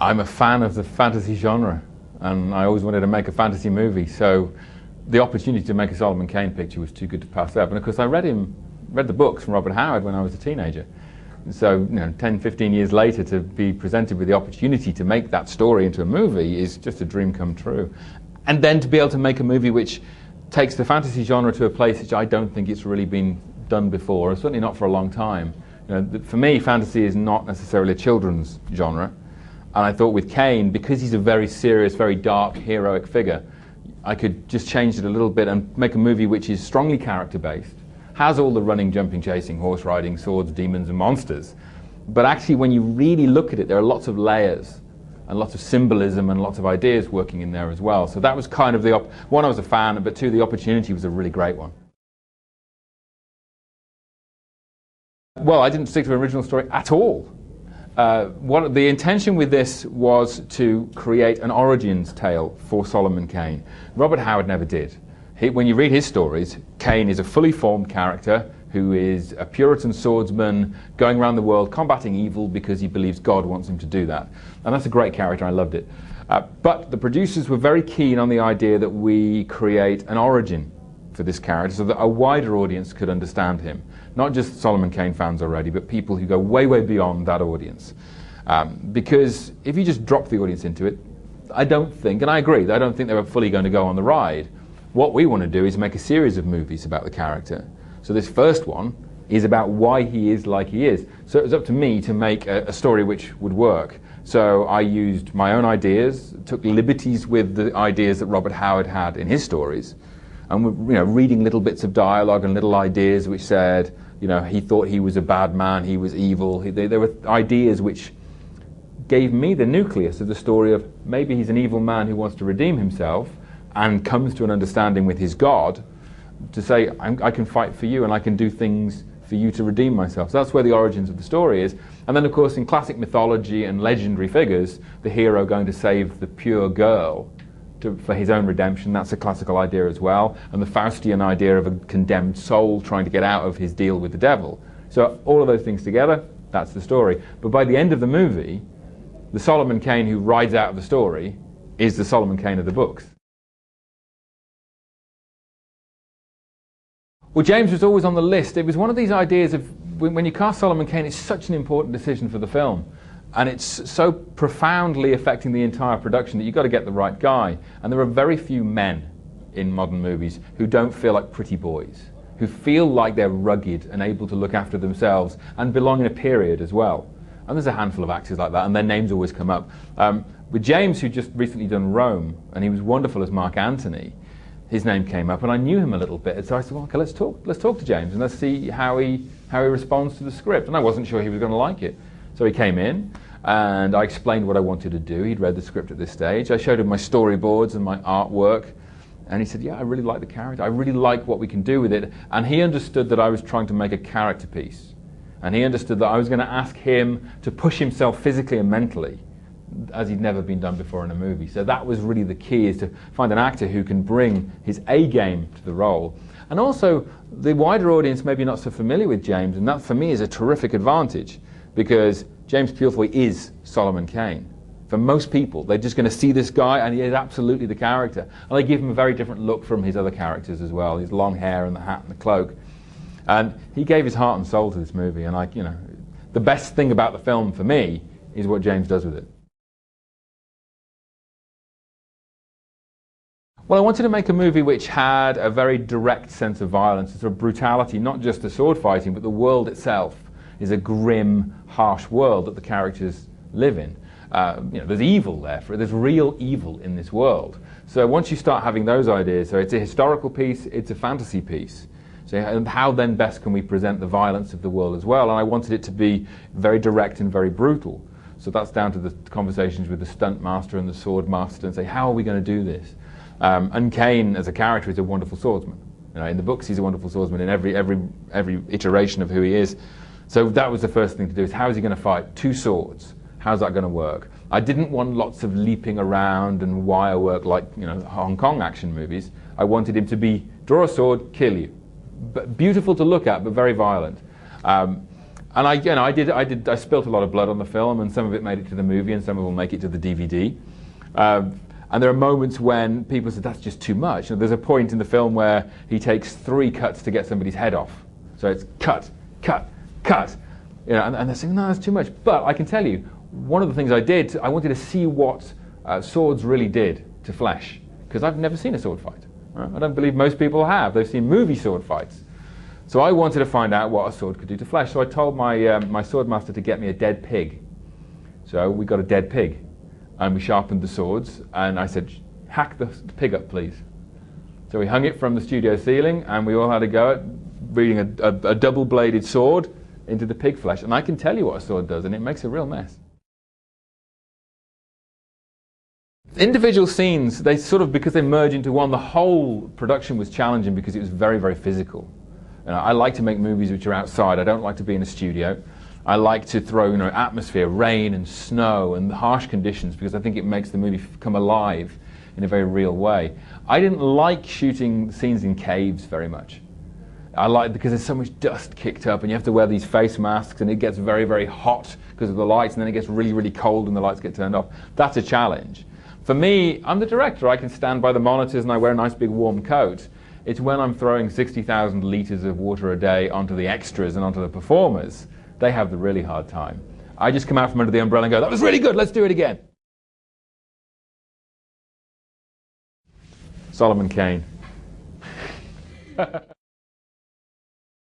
I'm a fan of the fantasy genre, and I always wanted to make a fantasy movie, so the opportunity to make a Solomon Kane picture was too good to pass up. And of course I read the books from Robert Howard when I was a teenager. And so 10, 15 years later, to be presented with the opportunity to make that story into a movie is just a dream come true. And then to be able to make a movie which takes the fantasy genre to a place which I don't think it's really been done before, or certainly not for a long time. For me, fantasy is not necessarily a children's genre. And I thought with Kane, because he's a very serious, very dark, heroic figure, I could just change it a little bit and make a movie which is strongly character-based, has all the running, jumping, chasing, horse riding, swords, demons and monsters. But actually when you really look at it, there are lots of layers and lots of symbolism and lots of ideas working in there as well. So that was kind of one, I was a fan, but two, the opportunity was a really great one. Well, I didn't stick to an original story at all. The intention with this was to create an origins tale for Solomon Kane. Robert Howard never did. When you read his stories, Kane is a fully formed character who is a Puritan swordsman going around the world combating evil because he believes God wants him to do that. And that's a great character, I loved it. But the producers were very keen on the idea that we create an origin for this character so that a wider audience could understand him. Not just Solomon Kane fans already, but people who go way, way beyond that audience. Because if you just drop the audience into it, I don't think, and I agree, I don't think they were fully going to go on the ride. What we want to do is make a series of movies about the character. So this first one is about why he is like he is. So it was up to me to make a story which would work. So I used my own ideas, took liberties with the ideas that Robert Howard had in his stories, and reading little bits of dialogue and little ideas which said, he thought he was a bad man, he was evil. There were ideas which gave me the nucleus of the story of maybe he's an evil man who wants to redeem himself and comes to an understanding with his God to say, I can fight for you and I can do things for you to redeem myself. So that's where the origins of the story is. And then of course in classic mythology and legendary figures, the hero going to save the pure girl for his own redemption, that's a classical idea as well. And the Faustian idea of a condemned soul trying to get out of his deal with the devil. So all of those things together, that's the story. But by the end of the movie, the Solomon Kane who rides out of the story is the Solomon Kane of the books. Well, James was always on the list. It was one of these ideas of when you cast Solomon Kane, it's such an important decision for the film. And it's so profoundly affecting the entire production that you've got to get the right guy. And there are very few men in modern movies who don't feel like pretty boys, who feel like they're rugged and able to look after themselves and belong in a period as well. And there's a handful of actors like that, and their names always come up. With James, who'd just recently done Rome, and he was wonderful as Mark Antony, his name came up, and I knew him a little bit. So I said, well, okay, let's talk to James, and let's see how he responds to the script. And I wasn't sure he was going to like it. So he came in, and I explained what I wanted to do. He'd read the script at this stage. I showed him my storyboards and my artwork, and he said, yeah, I really like the character. I really like what we can do with it. And he understood that I was trying to make a character piece. And he understood that I was going to ask him to push himself physically and mentally, as he'd never been done before in a movie. So that was really the key, is to find an actor who can bring his A game to the role. And also, the wider audience may be not so familiar with James, and that for me is a terrific advantage, because James Purefoy is Solomon Kane. For most people, they're just going to see this guy and he is absolutely the character. And they give him a very different look from his other characters as well, his long hair and the hat and the cloak. And he gave his heart and soul to this movie, and the best thing about the film for me is what James does with it. Well, I wanted to make a movie which had a very direct sense of violence, a sort of brutality, not just the sword fighting, but the world itself is a grim, harsh world that the characters live in. There's evil there, there's real evil in this world. So once you start having those ideas, so it's a historical piece, it's a fantasy piece. So and how then best can we present the violence of the world as well? And I wanted it to be very direct and very brutal. So that's down to the conversations with the stunt master and the sword master, and say, how are we going to do this? And Kane, as a character, is a wonderful swordsman. In the books, he's a wonderful swordsman in every iteration of who he is. So that was the first thing to do, is how is he going to fight? Two swords. How's that going to work? I didn't want lots of leaping around and wire work like Hong Kong action movies. I wanted him to draw a sword, kill you. But beautiful to look at, but very violent. And I spilt a lot of blood on the film, and some of it made it to the movie, and some of it will make it to the DVD. And there are moments when people say, that's just too much. And there's a point in the film where he takes 3 cuts to get somebody's head off. So it's cut, cut, cut. You know, and they're saying, no, that's too much. But I can tell you, one of the things I did, I wanted to see what swords really did to flesh. Because I've never seen a sword fight. Right? I don't believe most people have. They've seen movie sword fights. So I wanted to find out what a sword could do to flesh. So I told my sword master to get me a dead pig. So we got a dead pig. And we sharpened the swords, and I said, hack the pig up, please. So we hung it from the studio ceiling, and we all had a go at beating a double-bladed sword into the pig flesh. And I can tell you what a sword does, and it makes a real mess. Individual scenes, they sort of, because they merge into one, the whole production was challenging because it was very, very physical. I like to make movies which are outside. I don't like to be in a studio. I like to throw, atmosphere, rain and snow and harsh conditions, because I think it makes the movie come alive in a very real way. I didn't like shooting scenes in caves very much. I like because there's so much dust kicked up, and you have to wear these face masks, and it gets very, very hot because of the lights, and then it gets really, really cold when the lights get turned off. That's a challenge. For me, I'm the director. I can stand by the monitors and I wear a nice big warm coat. It's when I'm throwing 60,000 litres of water a day onto the extras and onto the performers, they have the really hard time. I just come out from under the umbrella and go, that was really good, let's do it again. Solomon Kane.